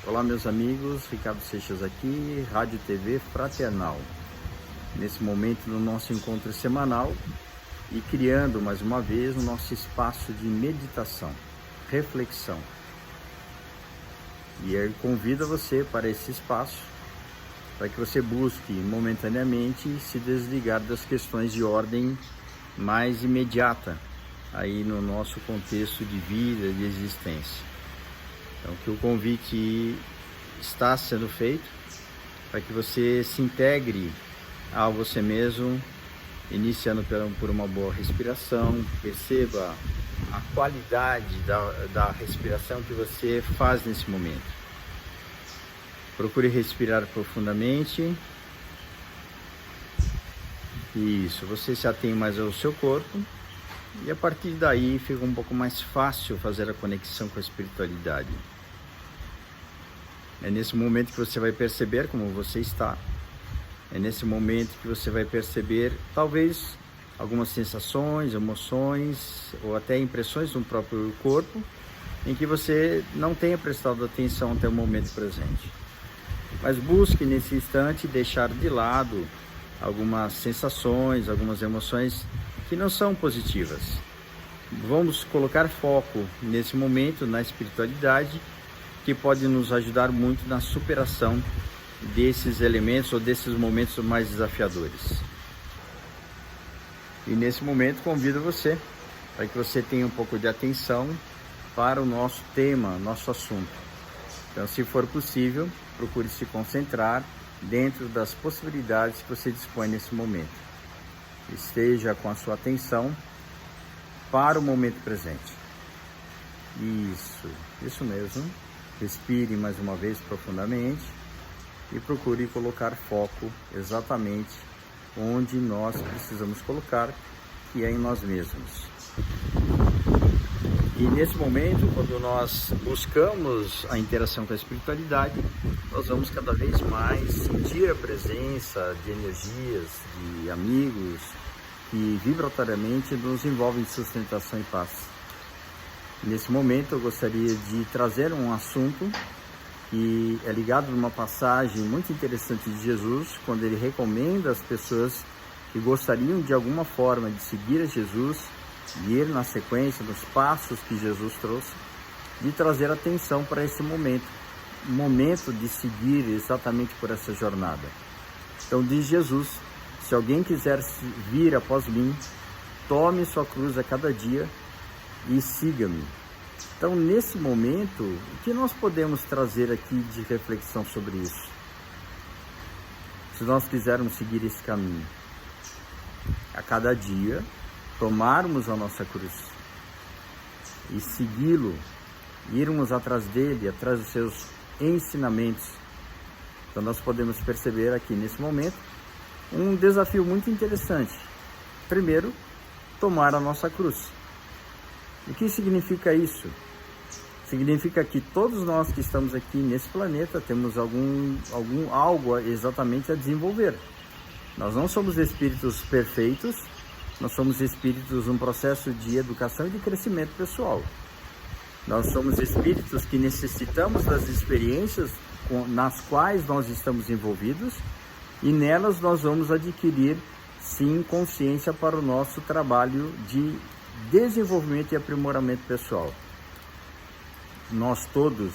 Olá meus amigos, Ricardo Seixas aqui, Rádio TV Fraternal. Nesse momento do nosso encontro semanal e criando mais uma vez o nosso espaço de meditação, reflexão. E eu convido você para esse espaço, para que você busque momentaneamente se desligar das questões de ordem mais imediata, aí no nosso contexto de vida, de existência. Então, que o convite está sendo feito para que você se integre a você mesmo, iniciando por uma boa respiração. Perceba a qualidade da respiração que você faz nesse momento. Procure respirar profundamente. Isso, você se atém mais ao seu corpo e a partir daí fica um pouco mais fácil fazer a conexão com a espiritualidade. É nesse momento que você vai perceber como você está. É nesse momento que você vai perceber talvez algumas sensações, emoções ou até impressões no próprio corpo em que você não tenha prestado atenção até o momento presente. Mas busque nesse instante deixar de lado algumas sensações, algumas emoções que não são positivas. Vamos colocar foco nesse momento na espiritualidade, que pode nos ajudar muito na superação desses elementos ou desses momentos mais desafiadores. E nesse momento convido você para que você tenha um pouco de atenção para o nosso tema, nosso assunto. Então, se for possível, procure se concentrar dentro das possibilidades que você dispõe nesse momento. Esteja com a sua atenção para o momento presente. Isso mesmo. Respire mais uma vez profundamente e procure colocar foco exatamente onde nós precisamos colocar, que é em nós mesmos. E nesse momento, quando nós buscamos a interação com a espiritualidade, nós vamos cada vez mais sentir a presença de energias, de amigos que vibratoriamente nos envolvem em sustentação e paz. Nesse momento eu gostaria de trazer um assunto que é ligado numa passagem muito interessante de Jesus, quando ele recomenda às pessoas que gostariam de alguma forma de seguir a Jesus e ir na sequência dos passos que Jesus trouxe, de trazer atenção para esse momento de seguir exatamente por essa jornada. Então diz Jesus: se alguém quiser vir após mim, tome sua cruz a cada dia e siga-me. Então, nesse momento, o que nós podemos trazer aqui de reflexão sobre isso? Se nós quisermos seguir esse caminho, a cada dia, tomarmos a nossa cruz e segui-lo, irmos atrás dele, atrás dos seus ensinamentos. Então, nós podemos perceber aqui, nesse momento, um desafio muito interessante. Primeiro, tomar a nossa cruz. O que significa isso? Significa que todos nós que estamos aqui nesse planeta temos algo exatamente a desenvolver. Nós não somos espíritos perfeitos, nós somos espíritos num processo de educação e de crescimento pessoal. Nós somos espíritos que necessitamos das experiências nas quais nós estamos envolvidos e nelas nós vamos adquirir, sim, consciência para o nosso trabalho de desenvolvimento e aprimoramento pessoal. Nós todos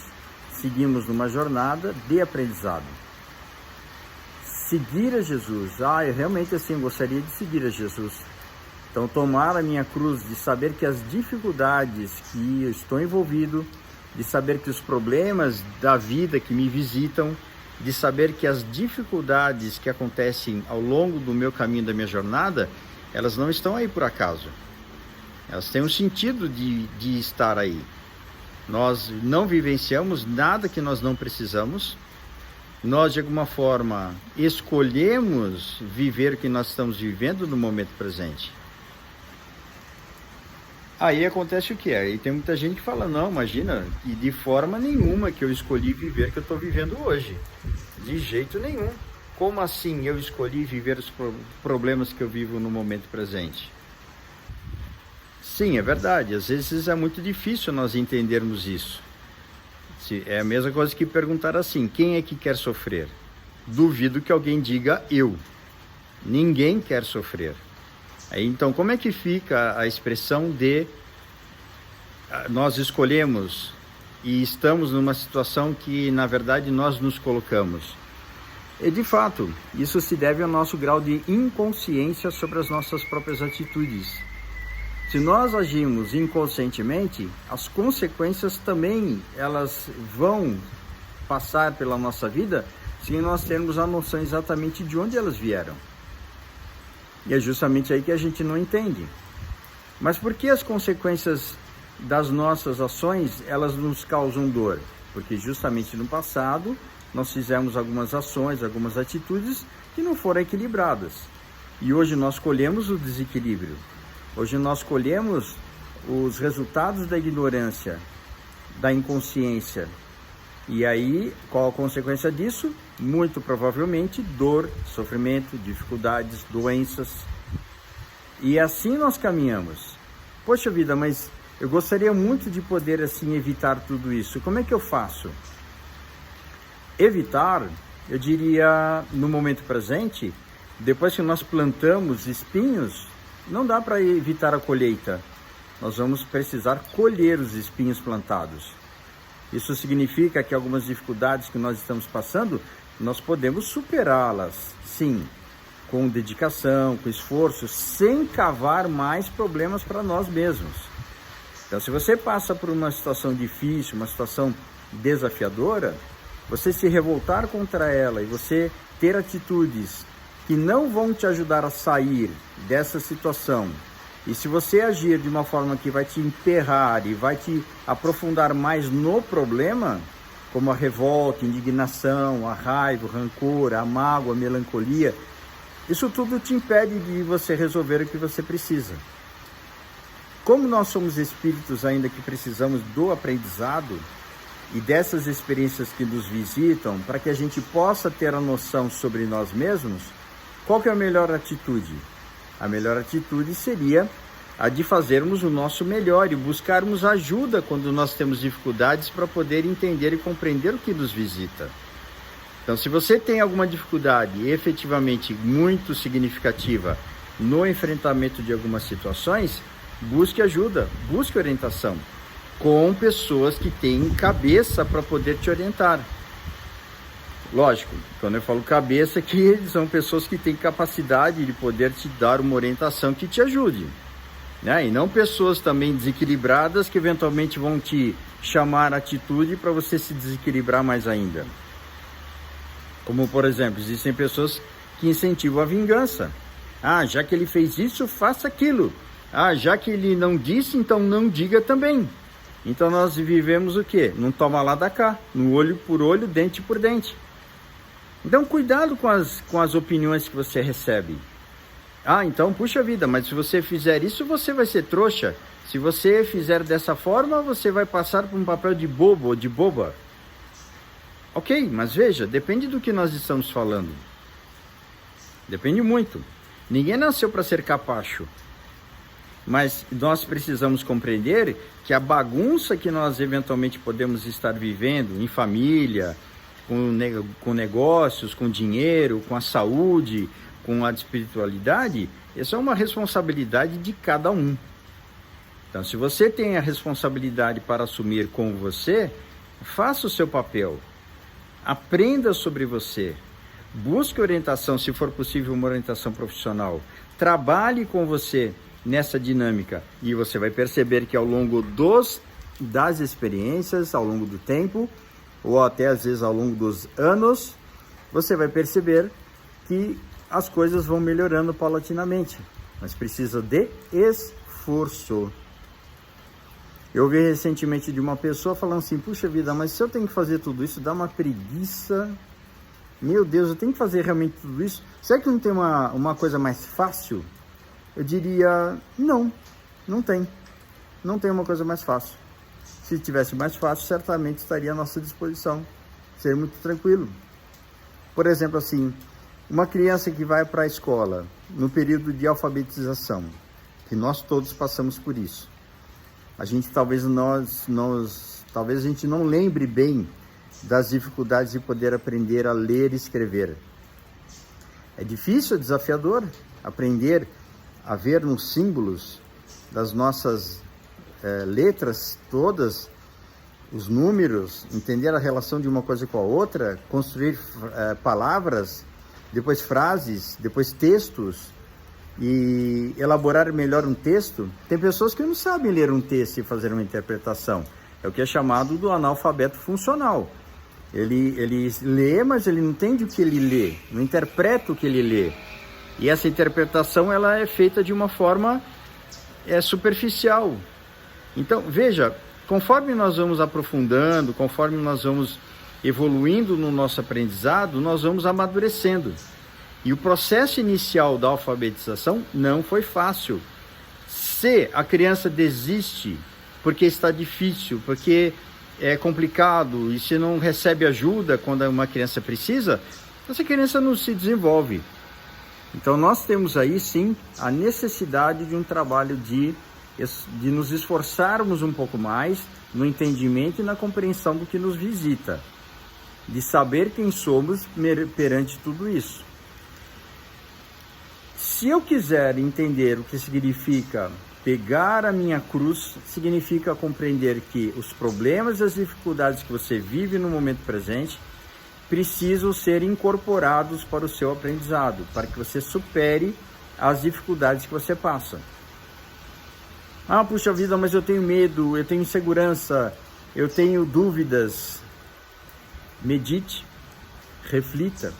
seguimos numa jornada de aprendizado. Seguir a Jesus, eu realmente assim gostaria de seguir a Jesus. Então, tomar a minha cruz, de saber que as dificuldades que eu estou envolvido, de saber que os problemas da vida que me visitam, de saber que as dificuldades que acontecem ao longo do meu caminho, da minha jornada, elas não estão aí por acaso. Elas têm um sentido de estar aí. Nós não vivenciamos nada que nós não precisamos. Nós, de alguma forma, escolhemos viver o que nós estamos vivendo no momento presente. Aí acontece o que é? E tem muita gente que fala, não, imagina, e de forma nenhuma que eu escolhi viver o que eu estou vivendo hoje. De jeito nenhum. Como assim eu escolhi viver os problemas que eu vivo no momento presente? Sim, é verdade. Às vezes é muito difícil nós entendermos isso. É a mesma coisa que perguntar assim, quem é que quer sofrer? Duvido que alguém diga eu. Ninguém quer sofrer. Aí, então, como é que fica a expressão de nós escolhemos e estamos numa situação que, na verdade, nós nos colocamos? E, de fato, isso se deve ao nosso grau de inconsciência sobre as nossas próprias atitudes. Se nós agimos inconscientemente, as consequências também elas vão passar pela nossa vida sem nós termos a noção exatamente de onde elas vieram. E é justamente aí que a gente não entende. Mas por que as consequências das nossas ações, elas nos causam dor? Porque justamente no passado, nós fizemos algumas ações, algumas atitudes que não foram equilibradas. E hoje nós colhemos o desequilíbrio. Hoje nós colhemos os resultados da ignorância, da inconsciência. E aí, qual a consequência disso? Muito provavelmente dor, sofrimento, dificuldades, doenças. E assim nós caminhamos. Poxa vida, mas eu gostaria muito de poder assim evitar tudo isso. Como é que eu faço? Evitar, eu diria, no momento presente, depois que nós plantamos espinhos, não dá para evitar a colheita. Nós vamos precisar colher os espinhos plantados. Isso significa que algumas dificuldades que nós estamos passando, nós podemos superá-las, sim, com dedicação, com esforço, sem cavar mais problemas para nós mesmos. Então, se você passa por uma situação difícil, uma situação desafiadora, você se revoltar contra ela e você ter atitudes que não vão te ajudar a sair dessa situação, e se você agir de uma forma que vai te emperrar e vai te aprofundar mais no problema, como a revolta, a indignação, a raiva, o rancor, a mágoa, a melancolia, isso tudo te impede de você resolver o que você precisa. Como nós somos espíritos ainda que precisamos do aprendizado e dessas experiências que nos visitam, para que a gente possa ter a noção sobre nós mesmos, qual que é a melhor atitude? A melhor atitude seria a de fazermos o nosso melhor e buscarmos ajuda quando nós temos dificuldades para poder entender e compreender o que nos visita. Então, se você tem alguma dificuldade efetivamente muito significativa no enfrentamento de algumas situações, busque ajuda, busque orientação com pessoas que têm cabeça para poder te orientar. Lógico, quando eu falo cabeça, que são pessoas que têm capacidade de poder te dar uma orientação que te ajude, né? E não pessoas também desequilibradas que eventualmente vão te chamar a atitude para você se desequilibrar mais ainda. Como, por exemplo, existem pessoas que incentivam a vingança. Ah, já que ele fez isso, faça aquilo. Ah, já que ele não disse, então não diga também. Então nós vivemos o quê? Num toma lá da cá, no olho por olho, dente por dente. Então, cuidado com as opiniões que você recebe. Ah, então, puxa vida, mas se você fizer isso, você vai ser trouxa. Se você fizer dessa forma, você vai passar por um papel de bobo ou de boba. Ok, mas veja, depende do que nós estamos falando. Depende muito. Ninguém nasceu para ser capacho. Mas nós precisamos compreender que a bagunça que nós eventualmente podemos estar vivendo em família, com negócios, com dinheiro, com a saúde, com a espiritualidade, essa é uma responsabilidade de cada um. Então, se você tem a responsabilidade para assumir com você, faça o seu papel. Aprenda sobre você. Busque orientação, se for possível, uma orientação profissional. Trabalhe com você nessa dinâmica e você vai perceber que ao longo das experiências, ao longo do tempo, ou até às vezes ao longo dos anos, você vai perceber que as coisas vão melhorando paulatinamente, mas precisa de esforço. Eu ouvi recentemente de uma pessoa falando assim, puxa vida, mas se eu tenho que fazer tudo isso, dá uma preguiça. Meu Deus, eu tenho que fazer realmente tudo isso? Será que não tem uma coisa mais fácil? Eu diria, não tem. Não tem uma coisa mais fácil. Se tivesse mais fácil, certamente estaria à nossa disposição. Seria muito tranquilo. Por exemplo, assim, uma criança que vai para a escola, no período de alfabetização, que nós todos passamos por isso. A gente talvez nós talvez a gente não lembre bem das dificuldades de poder aprender a ler e escrever. É difícil, é desafiador aprender a ver nos símbolos das nossas letras todas, os números, entender a relação de uma coisa com a outra, construir palavras, depois frases, depois textos e elaborar melhor um texto. Tem pessoas que não sabem ler um texto e fazer uma interpretação. É o que é chamado do analfabeto funcional. Ele lê, mas ele não entende o que ele lê, não interpreta o que ele lê. E essa interpretação ela é feita de uma forma superficial. Então, veja, conforme nós vamos aprofundando, conforme nós vamos evoluindo no nosso aprendizado, nós vamos amadurecendo. E o processo inicial da alfabetização não foi fácil. Se a criança desiste porque está difícil, porque é complicado, e se não recebe ajuda quando uma criança precisa, essa criança não se desenvolve. Então nós temos aí sim a necessidade de um trabalho de nos esforçarmos um pouco mais no entendimento e na compreensão do que nos visita, de saber quem somos perante tudo isso. Se eu quiser entender o que significa pegar a minha cruz, significa compreender que os problemas e as dificuldades que você vive no momento presente precisam ser incorporados para o seu aprendizado, para que você supere as dificuldades que você passa. Ah, puxa vida, mas eu tenho medo, eu tenho insegurança, eu tenho dúvidas. Medite, reflita,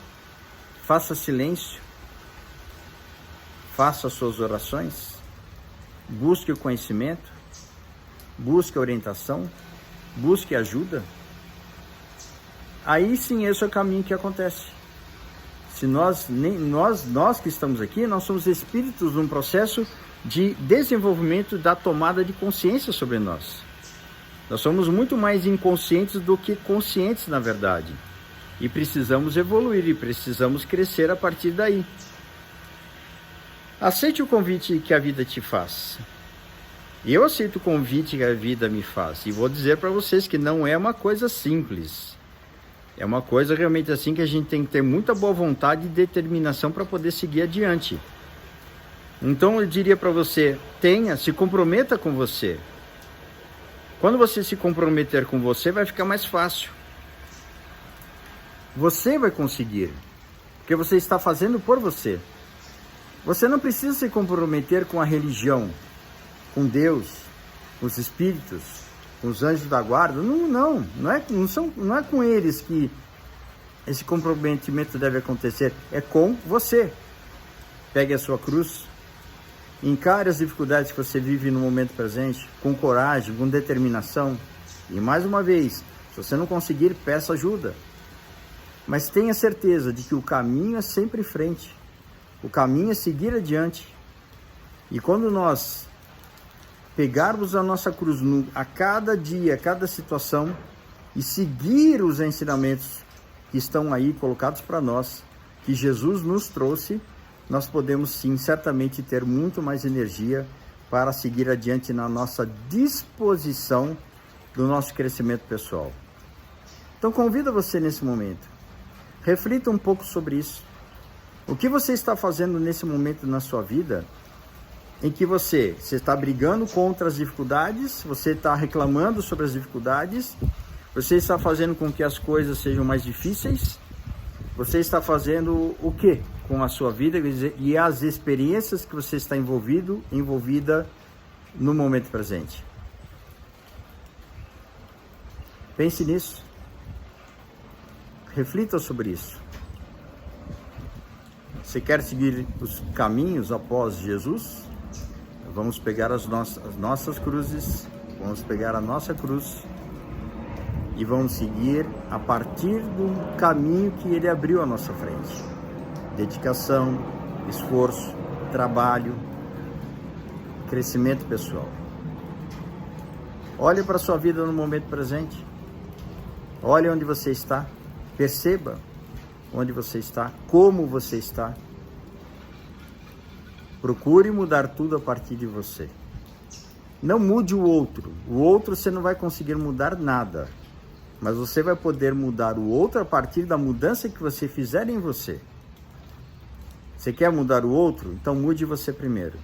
faça silêncio, faça as suas orações, busque o conhecimento, busque a orientação, busque ajuda. Aí sim, esse é o caminho que acontece. Se nós que estamos aqui, nós somos espíritos num processo de desenvolvimento da tomada de consciência sobre nós. Nós somos muito mais inconscientes do que conscientes, na verdade. E precisamos evoluir e precisamos crescer a partir daí. Aceite o convite que a vida te faz. Eu aceito o convite que a vida me faz. E vou dizer para vocês que não é uma coisa simples. É uma coisa realmente assim que a gente tem que ter muita boa vontade e determinação para poder seguir adiante. Então eu diria para você, se comprometa com você. Quando você se comprometer com você, vai ficar mais fácil. Você vai conseguir, porque você está fazendo por você. Você não precisa se comprometer com a religião, com Deus, com os espíritos, com os anjos da guarda. Não é com eles que esse comprometimento deve acontecer, é com você. Pegue a sua cruz, encare as dificuldades que você vive no momento presente, com coragem, com determinação. E mais uma vez, se você não conseguir, peça ajuda. Mas tenha certeza de que o caminho é sempre em frente. O caminho é seguir adiante. E quando nós pegarmos a nossa cruz a cada dia, a cada situação, e seguir os ensinamentos que estão aí colocados para nós, que Jesus nos trouxe, nós podemos sim, certamente ter muito mais energia para seguir adiante na nossa disposição do nosso crescimento pessoal. Então convido você nesse momento, reflita um pouco sobre isso. O que você está fazendo nesse momento na sua vida em que você está brigando contra as dificuldades, você está reclamando sobre as dificuldades, você está fazendo com que as coisas sejam mais difíceis? Você está fazendo o que com a sua vida e as experiências que você está envolvida no momento presente? Pense nisso. Reflita sobre isso. Você quer seguir os caminhos após Jesus? Vamos pegar as nossas cruzes, vamos pegar a nossa cruz e vamos seguir a partir do caminho que Ele abriu à nossa frente. Dedicação, esforço, trabalho, crescimento pessoal. Olhe para a sua vida no momento presente. Olhe onde você está. Perceba onde você está, como você está. Procure mudar tudo a partir de você. Não mude o outro. O outro você não vai conseguir mudar nada. Mas você vai poder mudar o outro a partir da mudança que você fizer em você. Você quer mudar o outro? Então mude você primeiro.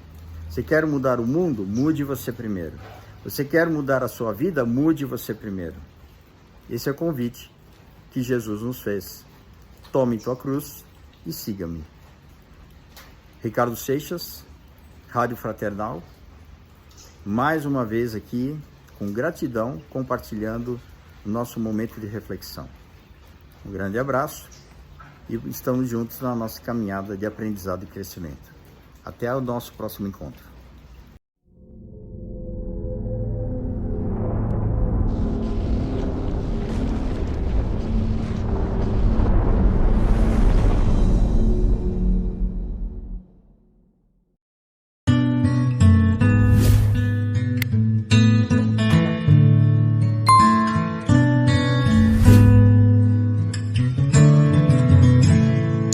Você quer mudar o mundo? Mude você primeiro. Você quer mudar a sua vida? Mude você primeiro. Esse é o convite que Jesus nos fez. Tome tua cruz e siga-me. Ricardo Seixas, Rádio Fraternal, mais uma vez aqui, com gratidão, compartilhando o nosso momento de reflexão. Um grande abraço e estamos juntos na nossa caminhada de aprendizado e crescimento. Até o nosso próximo encontro.